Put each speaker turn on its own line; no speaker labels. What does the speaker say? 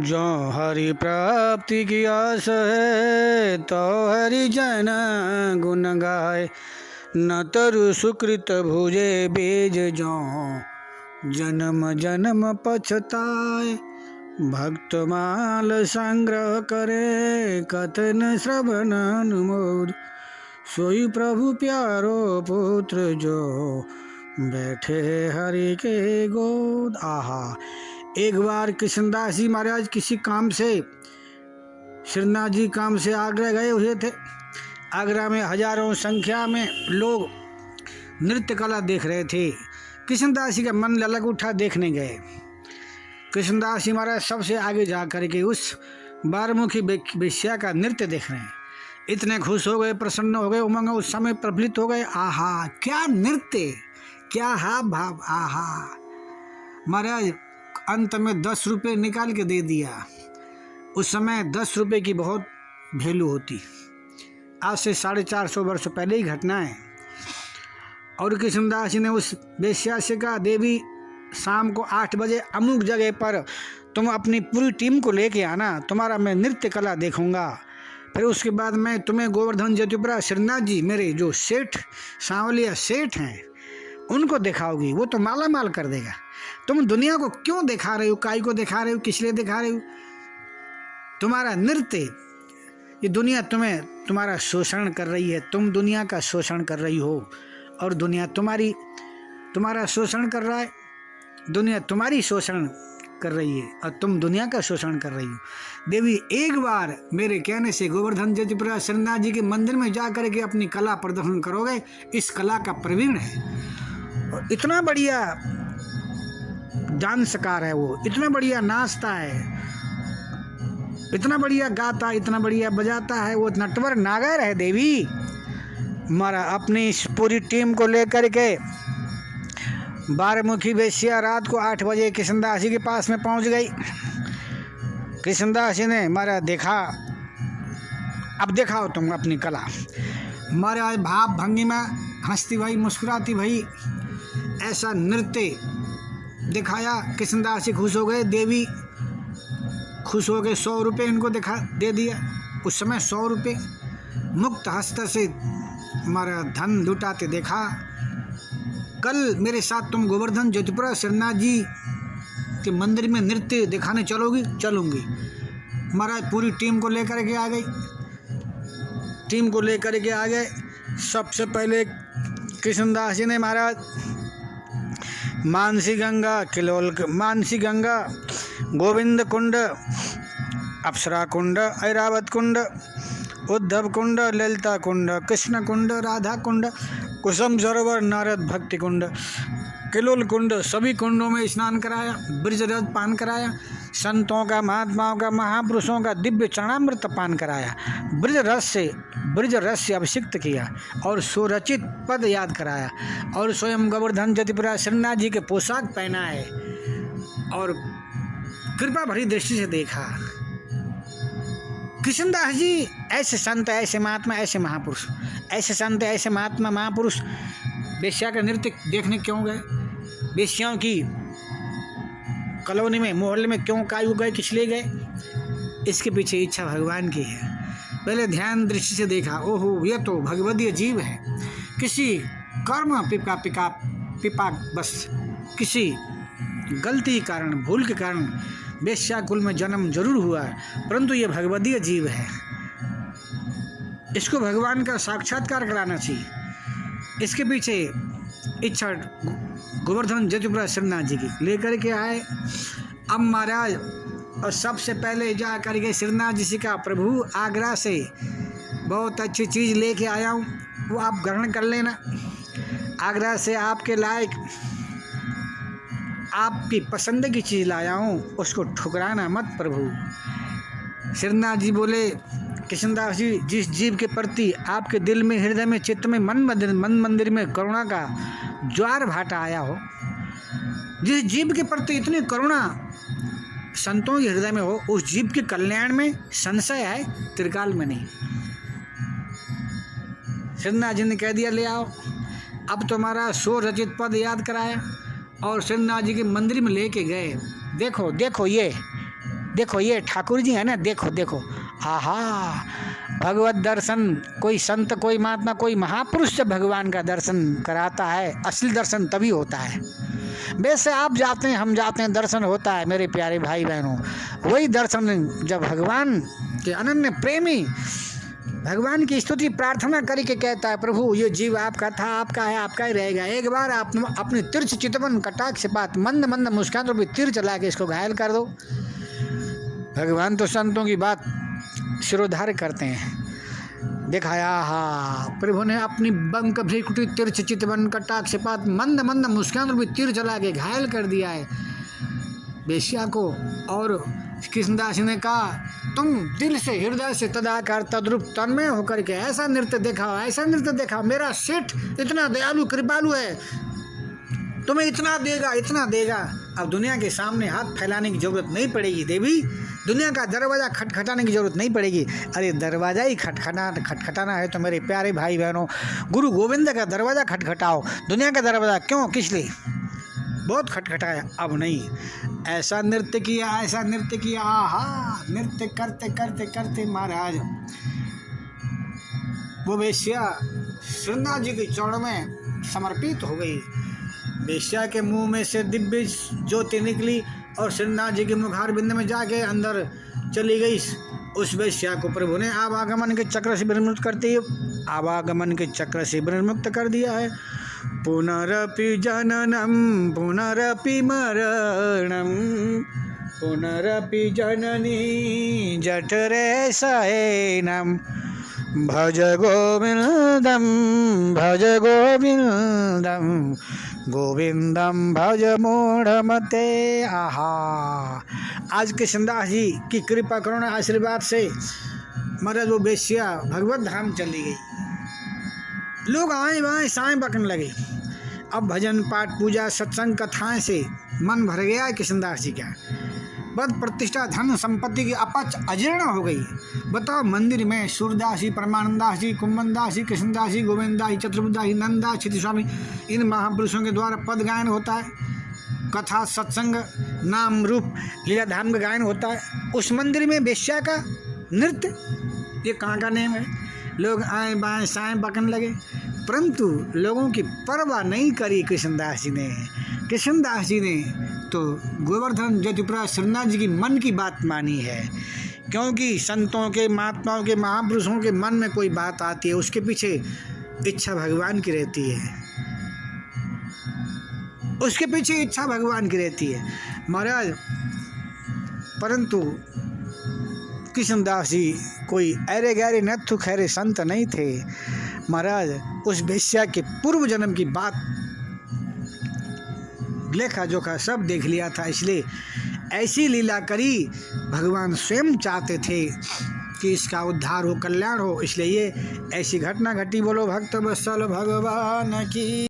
जो हरि प्राप्ति की आस है तो हरि जन गुण गाय। न तरु सुकृत भुजे बीज जो जन्म जन्म पछताए। भक्त माल संग्रह करे कथन श्रवण अनुमोद। सोई प्रभु प्यारो पुत्र जो बैठे हरि के गोद। आहा। एक बार कृष्णदास जी महाराज किसी काम से, श्रीनाथ जी काम से आगरा गए हुए थे। आगरा में हजारों संख्या में लोग नृत्य कला देख रहे थे। कृष्णदास जी का मन ललक उठा, देखने गए। कृष्णदास जी महाराज सबसे आगे जा करके उस बारमुखी वेश्या का नृत्य देख रहे हैं। इतने खुश हो गए, प्रसन्न हो गए, उमंग उस समय प्रफुल्लित हो गए। आहा, क्या नृत्य, क्या हाव भाव। आहा। महाराज अंत में 10 रुपये निकाल के दे दिया। उस समय 10 रुपये की बहुत वैल्यू होती। आज से 450 वर्ष पहले ही घटना है। और कृष्णदास जी ने उस वेश्या से कहा, देवी शाम को 8 बजे अमुक जगह पर तुम अपनी पूरी टीम को लेके आना, तुम्हारा मैं नृत्य कला देखूंगा। फिर उसके बाद मैं तुम्हें गोवर्धन जतिपुरा श्रीनाथ जी, मेरे जो सेठ सांवलिया सेठ हैं, उनको दिखाओगी। वो तो माला माल कर देगा। तुम दुनिया को क्यों दिखा रहे हो, काई को दिखा रहे हो, किस लिए दिखा रहे हो? तुम्हारा नृत्य, ये दुनिया तुम्हारा शोषण कर रही है। तुम दुनिया का शोषण कर रही हो और दुनिया तुम्हारा शोषण कर रहा है। दुनिया तुम्हारी शोषण कर रही है और तुम दुनिया का शोषण कर रही हो। देवी एक बार मेरे कहने से गोवर्धन जतिपुरा श्रीनाथ जी के मंदिर में जा करके अपनी कला प्रदर्शन करोगे। इस कला का प्रवीण है और इतना बढ़िया डांसकार है वो, इतना बढ़िया नाचता है, इतना बढ़िया गाता, इतना बढ़िया बजाता है, वो नटवर नागर है। देवी हमारा अपनी इस पूरी टीम को लेकर के बारमुखी वेश्या रात को 8 बजे कृष्णदास जी के पास में पहुंच गई। कृष्णदास जी ने हमारा देखा, अब दिखाओ तुम अपनी कला। हमारे भाव भंगी में हंसती भाई, मुस्कुराती भाई, ऐसा नृत्य दिखाया। कृष्णदास जी खुश हो गए, देवी खुश हो गए। 100 रुपये इनको दे दिया। उस समय 100 रुपये मुक्त हस्त से हमारा धन लुटाते देखा। कल मेरे साथ तुम गोवर्धन जतिपुरा श्रीनाथ जी के मंदिर में नृत्य दिखाने चलोगी? चलूंगी। महाराज पूरी टीम को लेकर के आ गई। टीम को लेकर के आ गए। सबसे पहले कृष्णदास जी ने महाराज मानसी गंगा, किलोल मानसी गंगा, गोविंद कुंड, अप्सरा कुंड, ऐरावत कुंड, उद्धव कुंड, ललिता कुंड, कृष्ण कुंड, राधा कुंड, कुसुम सरोवर, नारद भक्ति कुंड, किलोल कुंड, सभी कुंडों में स्नान कराया। ब्रजरस पान कराया। संतों का, महात्माओं का, महापुरुषों का दिव्य चरणामृत पान कराया। ब्रज रस से अभिषिक्त किया और सुरचित पद याद कराया और स्वयं गोवर्धन जतिपुरा श्रीनाथ जी के पोशाक पहनाए और कृपा भरी दृष्टि से देखा। कृष्णदास जी ऐसे संत, ऐसे महात्मा, ऐसे महापुरुष, ऐसे संत, ऐसे महात्मा, महापुरुष वेश्या का नृत्य देखने क्यों गए? वेश्याओं की कॉलोनी में, मोहल्ले में क्यों कायू गए, किस लिए गए? इसके पीछे इच्छा भगवान की है। पहले ध्यान दृष्टि से देखा, ओहो यह तो भगवदीय जीव है। किसी कर्म पिपा बस किसी गलती के कारण, भूल के कारण वेश्या कुल में जन्म जरूर हुआ है, परंतु ये भगवदीय जीव है। इसको भगवान का साक्षात्कार कराना चाहिए। इसके पीछे इच्छा गोवर्धन जतिपुरा श्रीनाथ जी की लेकर के आए। अब महाराज और सबसे पहले जा करके श्रीनाथ जी से कहा, प्रभु आगरा से बहुत अच्छी चीज़ लेके आया हूँ, वो आप ग्रहण कर लेना। आगरा से आपके लायक, आपकी पसंद की चीज़ लाया हूँ, उसको ठुकराना मत प्रभु। श्रीनाथ जी बोले, कृष्णदास जी, जिस जीव के प्रति आपके दिल में, हृदय में, चित्त में, मन मंदिर में करुणा का ज्वार भाटा आया हो, जिस जीव के प्रति इतनी करुणा संतों के हृदय में हो, उस जीव के कल्याण में संशय है, त्रिकाल में नहीं। श्रीनाथ जी ने कह दिया, ले आओ। अब तुम्हारा सो रचित पद याद कराया और श्रीनाथ जी के मंदिर में लेके गए। देखो देखो, ये देखो ये ठाकुर जी है ना, देखो देखो, आहा भगवत दर्शन, कोई संत, कोई महात्मा, कोई महापुरुष जब भगवान का दर्शन कराता है, असली दर्शन तभी होता है। वैसे आप जाते हैं, हम जाते हैं, दर्शन होता है मेरे प्यारे भाई बहनों। वही दर्शन जब भगवान के अनन्य प्रेमी भगवान की स्तुति प्रार्थना करके कहता है, प्रभु ये जीव आपका था, आपका है, आपका ही रहेगा, एक बार आप अपनी तिरछ चितवन कटाक्ष बात मंद मंद मुस्कान रूपी तीर चला के इसको घायल कर दो। भगवान तो संतों की बात शिरोधार्य करते हैं। दिखाया, हा प्रभु ने अपनी बंक भ्रिकुटी तिरछ चितवन कटाक्षपात मंद मंद मुस्कान रूपी तीर चला के घायल कर दिया है वेश्या को। और कृष्णदास ने कहा, तुम दिल से हृदय से तदाकार तद्रूप तन्मय होकर के ऐसा नृत्य दिखाओ, ऐसा नृत्य दिखाओ। मेरा सेठ इतना दयालु कृपालु है, तुम्हें इतना देगा, इतना देगा। अब दुनिया के सामने हाथ फैलाने की जरूरत नहीं पड़ेगी देवी, दुनिया का दरवाज़ा खटखटाने की जरूरत नहीं पड़ेगी। अरे दरवाज़ा ही खटखटाना है तो मेरे प्यारे भाई बहनों, गुरु गोविंद का दरवाज़ा खटखटाओ। दुनिया का दरवाज़ा क्यों, किस लिए? बहुत खटखटाया, अब नहीं। ऐसा नृत्य किया, ऐसा नृत्य किया, आहा नृत्य करते करते करते महाराज वो वेश्या श्रीनाथ जी के चरणों में समर्पित हो गई। वेश्या के मुंह में से दिव्य ज्योति निकली और श्रीनाथ जी के मुखार बिंद में जाके अंदर चली गई। उस वेश्या को प्रभु ने आवागमन के चक्र से विनिर्मुक्त करते, आवागमन के चक्र से विनिर्मुक्त कर दिया है। पुनरपि जननम पुनरपि मरणम पुनरपि जननी जठरे शयनम भज गोविंदम भज गोविंदम गोविंदम भज मूढ़मते। आहा आज कृष्णदास जी की कृपा करुणा आशीर्वाद से महाराज वो वेश्या भगवत धाम चली गई। लोग आए बाएँ साएँ बकने लगे। अब भजन पाठ पूजा सत्संग कथाएं से मन भर गया है कृष्णदास जी का। पद प्रतिष्ठा धन संपत्ति की अपच अजीर्ण हो गई। बताओ, मंदिर में सूरदास जी, परमानंदास जी, कुंभनदास जी, कृष्णदास जी, गोविंदास जी, चतुर्भुजदास जी, नंदा, क्षिति स्वामी, इन महापुरुषों के द्वारा पद गायन होता है, कथा सत्संग नाम रूप लीला धाम का गायन होता है। उस मंदिर में वेश्या का नृत्य, ये कहाँ का नेम है? लोग आए बाएँ साएँ बकने लगे, परंतु लोगों की परवाह नहीं करी कृष्णदास जी ने। कृष्णदास जी ने तो गोवर्धन ज्योतिप्रा श्रीनाथ जी की मन की बात मानी है, क्योंकि संतों के, महात्माओं के, महापुरुषों के मन में कोई बात आती है, उसके पीछे इच्छा भगवान की रहती है, उसके पीछे इच्छा भगवान की रहती है महाराज। परंतु कृष्णदास जी कोई ऐरे गहरे नत्थु खैरे संत नहीं थे महाराज। उस वेश्या के पूर्व जन्म की बात लेखा जोखा सब देख लिया था, इसलिए ऐसी लीला करी। भगवान स्वयं चाहते थे कि इसका उद्धार हो, कल्याण हो, इसलिए ये ऐसी घटना घटी। बोलो भक्त वत्सल भगवान की।